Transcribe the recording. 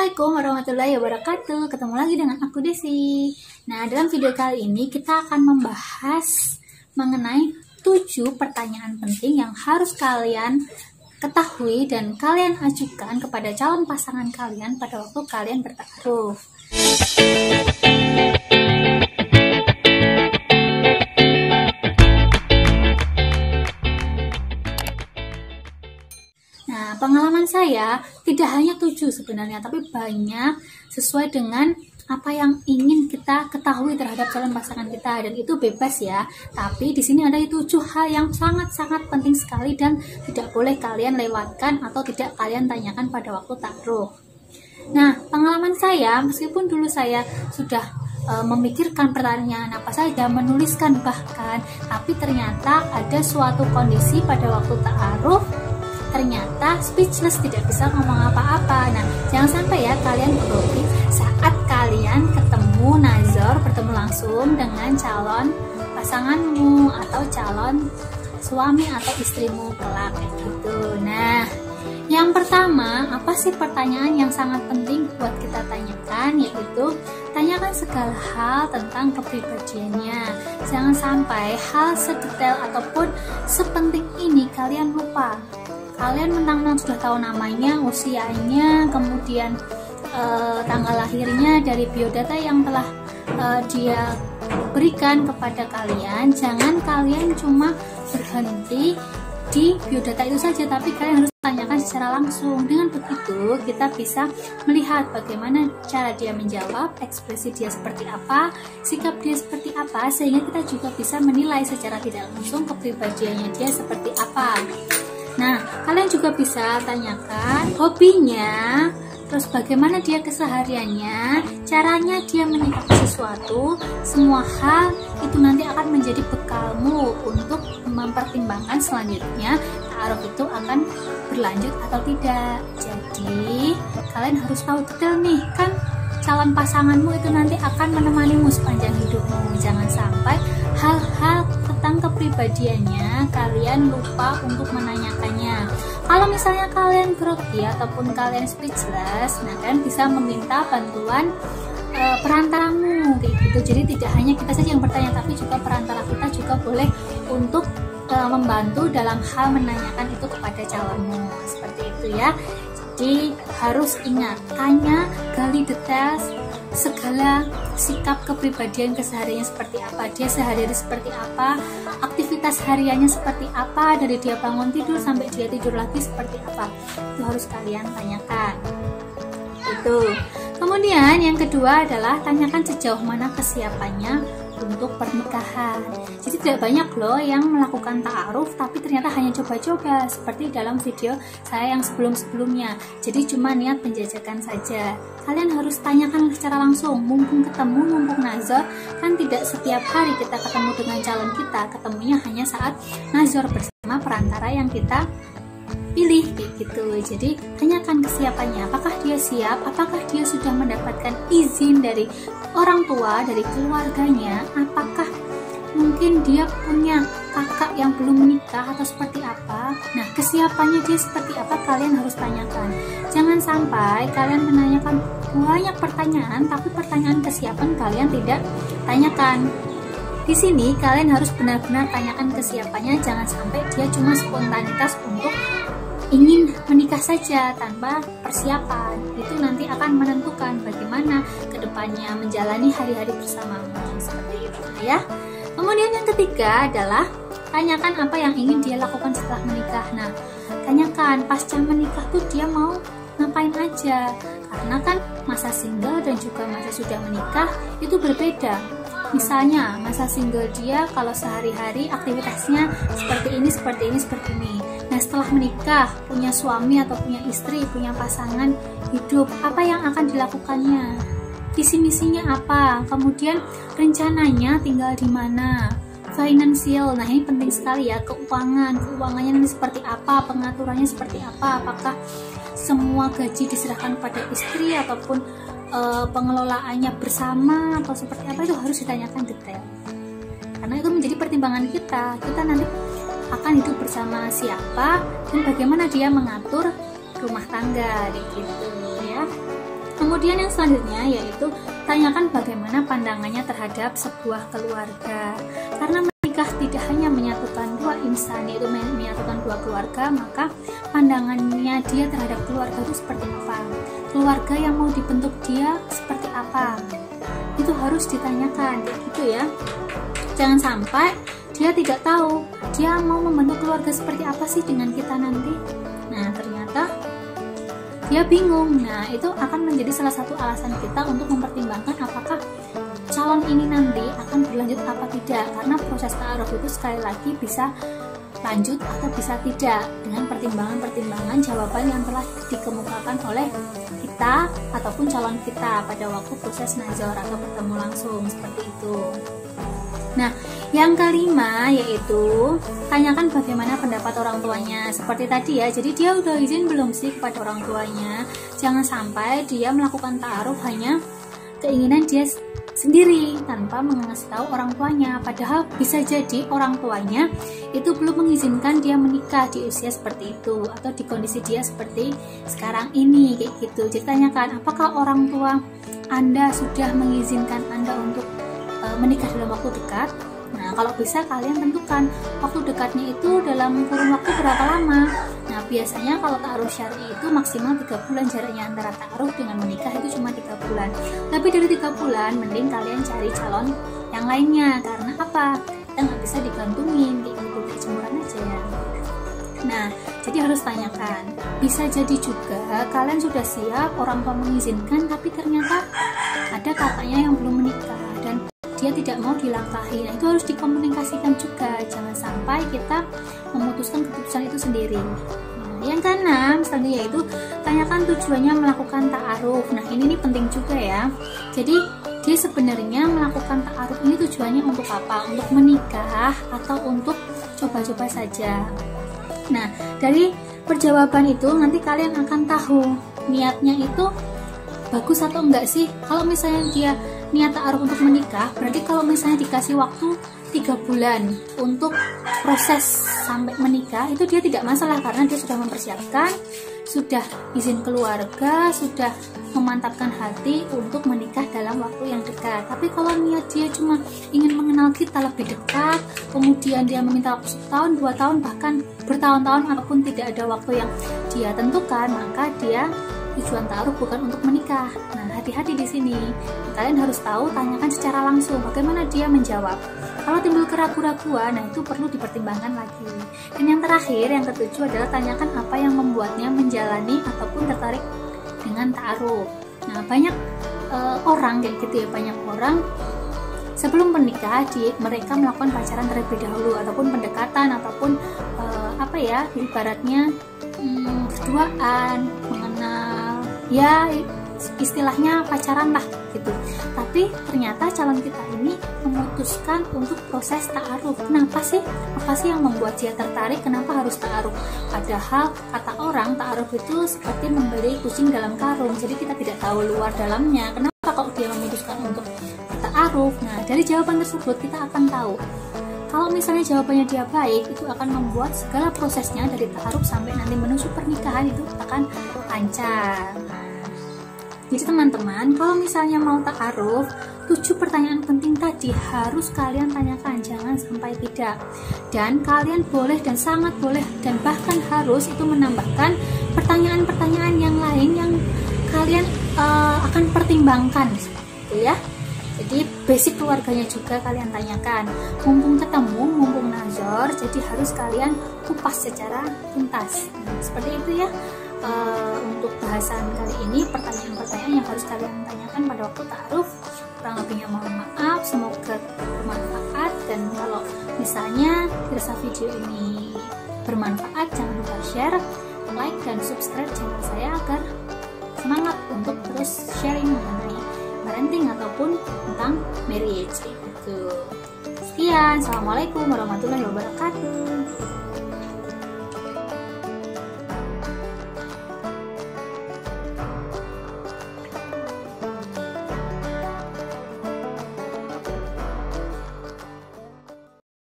Assalamualaikum warahmatullahi wabarakatuh. Ketemu lagi dengan aku Desi. Nah, dalam video kali ini kita akan membahas mengenai 7 pertanyaan penting yang harus kalian ketahui dan kalian ajukan kepada calon pasangan kalian pada waktu kalian bertaruh. Nah, pengalaman saya tidak hanya 7 sebenarnya, tapi banyak sesuai dengan apa yang ingin kita ketahui terhadap calon pasangan kita, dan itu bebas ya. Tapi di sini ada 7 hal yang sangat-sangat penting sekali dan tidak boleh kalian lewatkan atau tidak kalian tanyakan pada waktu taruh. Nah, pengalaman saya, meskipun dulu saya sudah memikirkan pertanyaan apa saja, menuliskan bahkan, tapi ternyata ada suatu kondisi pada waktu taruh ternyata speechless, tidak bisa ngomong apa-apa. Nah, jangan sampai ya kalian grogi saat kalian bertemu langsung dengan calon pasanganmu atau calon suami atau istrimu kelak kayak gitu. Nah, yang pertama, apa sih pertanyaan yang sangat penting buat kita tanyakan, yaitu tanyakan segala hal tentang kepribadiannya. Jangan sampai hal sedetail ataupun sepenting ini kalian lupa. Kalian mentang-mentang sudah tahu namanya, usianya, kemudian tanggal lahirnya dari biodata yang telah dia berikan kepada kalian. Jangan kalian cuma berhenti di biodata itu saja, tapi kalian harus tanyakan secara langsung. Dengan begitu kita bisa melihat bagaimana cara dia menjawab, ekspresi dia seperti apa, sikap dia seperti apa, sehingga kita juga bisa menilai secara tidak langsung kepribadiannya dia seperti apa. Nah, kalian juga bisa tanyakan hobinya, terus bagaimana dia kesehariannya, caranya dia menyikapi sesuatu. Semua hal itu nanti akan menjadi bekalmu untuk mempertimbangkan selanjutnya taruh itu akan berlanjut atau tidak. Jadi, kalian harus tahu detail nih, kan calon pasanganmu itu nanti akan menemanimu sepanjang hidupmu. Jangan sampai hal-hal tentang kepribadiannya kalian lupa untuk menanyakannya. Kalau misalnya kalian grogi ataupun kalian speechless, nah kalian bisa meminta bantuan perantaramu kayak gitu. Jadi tidak hanya kita saja yang bertanya, tapi juga perantara kita juga boleh untuk membantu dalam hal menanyakan itu kepada calonmu. Seperti itu ya. Jadi harus ingat, tanya, gali detail segala sikap kepribadian kesehariannya seperti apa, dia sehari-hari seperti apa, aktivitas hariannya seperti apa, dari dia bangun tidur sampai dia tidur lagi seperti apa. Itu harus kalian tanyakan. Itu. Kemudian yang kedua adalah tanyakan sejauh mana kesiapannya untuk pernikahan. Jadi tidak banyak loh yang melakukan ta'aruf tapi ternyata hanya coba-coba, seperti dalam video saya yang sebelum-sebelumnya. Jadi cuma niat penjajakan saja. Kalian harus tanyakan secara langsung, mumpung ketemu, mumpung nazar. Kan tidak setiap hari kita ketemu dengan calon kita, ketemunya hanya saat nazar bersama perantara yang kita pilih gitu. Jadi tanyakan kesiapannya, apakah dia siap, apakah dia sudah mendapatkan izin dari orang tua, dari keluarganya, apakah mungkin dia punya kakak yang belum menikah atau seperti apa. Nah, kesiapannya dia seperti apa kalian harus tanyakan. Jangan sampai kalian menanyakan banyak pertanyaan tapi pertanyaan kesiapan kalian tidak tanyakan. Di sini kalian harus benar-benar tanyakan kesiapannya, jangan sampai dia cuma spontanitas untuk ingin menikah saja tanpa persiapan. Itu nanti akan menentukan bagaimana kedepannya menjalani hari-hari bersamamu. Seperti itu ya. Kemudian yang ketiga adalah tanyakan apa yang ingin dia lakukan setelah menikah. Nah, tanyakan pasca menikah tuh dia mau ngapain aja, karena kan masa single dan juga masa sudah menikah itu berbeda. Misalnya masa single dia kalau sehari-hari aktivitasnya seperti ini, seperti ini, seperti ini. Nah, setelah menikah, punya suami atau punya istri, punya pasangan hidup, apa yang akan dilakukannya? Visi misinya apa? Kemudian rencananya tinggal di mana? Finansial, nah ini penting sekali ya, keuangannya nanti seperti apa, pengaturannya seperti apa, apakah semua gaji diserahkan pada istri ataupun pengelolaannya bersama atau seperti apa, itu harus ditanyakan detail. Karena itu menjadi pertimbangan kita nanti akan hidup bersama siapa dan bagaimana dia mengatur rumah tangga gitu ya. Kemudian yang selanjutnya yaitu tanyakan bagaimana pandangannya terhadap sebuah keluarga. Karena menikah tidak hanya menyatukan dua insan, yaitu menyatukan dua keluarga, maka pandangannya dia terhadap keluarga itu seperti apa? Keluarga yang mau dibentuk dia seperti apa? Itu harus ditanyakan, gitu ya. Jangan sampai dia tidak tahu dia mau membentuk keluarga seperti apa sih dengan kita nanti. Nah, ternyata dia bingung. Nah, itu akan menjadi salah satu alasan kita untuk mempertimbangkan apakah calon ini nanti akan berlanjut apa tidak. Karena proses ta'aruf itu sekali lagi bisa lanjut atau bisa tidak dengan pertimbangan-pertimbangan jawaban yang telah dikemukakan oleh kita ataupun calon kita pada waktu proses nazar atau bertemu langsung, seperti itu. Nah, yang kelima yaitu tanyakan bagaimana pendapat orang tuanya. Seperti tadi ya, jadi dia udah izin belum sih kepada orang tuanya. Jangan sampai dia melakukan ta'aruf hanya keinginan dia sendiri tanpa mengasih tahu orang tuanya. Padahal bisa jadi orang tuanya itu belum mengizinkan dia menikah di usia seperti itu atau di kondisi dia seperti sekarang ini, kayak gitu. Jadi tanyakan, apakah orang tua Anda sudah mengizinkan Anda untuk menikah dalam waktu dekat? Nah, kalau bisa kalian tentukan waktu dekatnya itu dalam kurun waktu berapa lama. Nah, biasanya kalau ta'aruf syar'i itu maksimal 3 bulan jaraknya antara ta'aruf dengan menikah itu cuma 3 bulan. Tapi dari 3 bulan mending kalian cari calon yang lainnya. Karena apa? Kita nggak bisa digantungin kayak gitu, kayak jemuran aja ya. Nah, jadi harus tanyakan. Bisa jadi juga kalian sudah siap, orang tua mengizinkan, tapi ternyata ada kakaknya yang belum menikah dan dia tidak mau dilangkahi. Nah, itu harus dikomunikasikan juga. Jangan sampai kita memutuskan keputusan itu sendiri. Nah, yang keenam selanjutnya yaitu tanyakan tujuannya melakukan ta'aruf. Nah, ini penting juga ya. Jadi dia sebenarnya melakukan ta'aruf ini tujuannya untuk apa? Untuk menikah atau untuk coba-coba saja? Nah, dari perjawaban itu nanti kalian akan tahu niatnya itu bagus atau enggak sih. Kalau misalnya dia niat ta'aruf untuk menikah, berarti kalau misalnya dikasih waktu 3 bulan untuk proses sampai menikah, itu dia tidak masalah karena dia sudah mempersiapkan, sudah izin keluarga, sudah memantapkan hati untuk menikah dalam waktu yang dekat. Tapi kalau niat dia cuma ingin mengenal kita lebih dekat, kemudian dia meminta waktu 1 tahun, 2 tahun, bahkan bertahun-tahun ataupun tidak ada waktu yang dia tentukan, maka dia tujuan ta'aruf bukan untuk menikah. Nah, hati-hati di sini. Kalian harus tahu, tanyakan secara langsung bagaimana dia menjawab. Kalau timbul keraguan-raguan, nah itu perlu dipertimbangkan lagi. Dan yang terakhir, yang ketujuh adalah tanyakan apa yang membuatnya menjalani ataupun tertarik dengan ta'aruf. Nah, banyak orang kayak gitu ya, banyak orang sebelum menikah mereka melakukan pacaran terlebih dahulu ataupun pendekatan ataupun ibaratnya berduaan, mengenal, ya istilahnya pacaran lah gitu. Tapi ternyata calon kita ini memutuskan untuk proses ta'aruf. Kenapa sih? Apa sih yang membuat dia tertarik? Kenapa harus ta'aruf? Padahal kata orang ta'aruf itu seperti membeli kucing dalam karung. Jadi kita tidak tahu luar dalamnya. Kenapa kalau dia memutuskan untuk ta'aruf? Nah, dari jawaban tersebut kita akan tahu. Kalau misalnya jawabannya dia baik, itu akan membuat segala prosesnya dari ta'aruf sampai nanti menuju pernikahan itu akan lancar. Jadi teman-teman, kalau misalnya mau ta'aruf, 7 pertanyaan penting tadi harus kalian tanyakan, jangan sampai tidak. Dan kalian boleh dan sangat boleh dan bahkan harus itu menambahkan pertanyaan-pertanyaan yang lain yang kalian akan pertimbangkan, gitu ya. Jadi basic keluarganya juga kalian tanyakan. Mumpung ketemu, mumpung nazar, jadi harus kalian kupas secara tuntas. Nah, seperti itu ya. Untuk bahasan kali ini, pertanyaan-pertanyaan yang harus kalian tanyakan pada waktu ta'aruf. Kurang lebihnya mohon maaf, semoga bermanfaat. Dan kalau misalnya dirasa video ini bermanfaat, jangan lupa share, like, dan subscribe channel saya agar semangat untuk terus sharing mengenai parenting ataupun tentang marriage gitu. Sekian, assalamualaikum warahmatullahi wabarakatuh.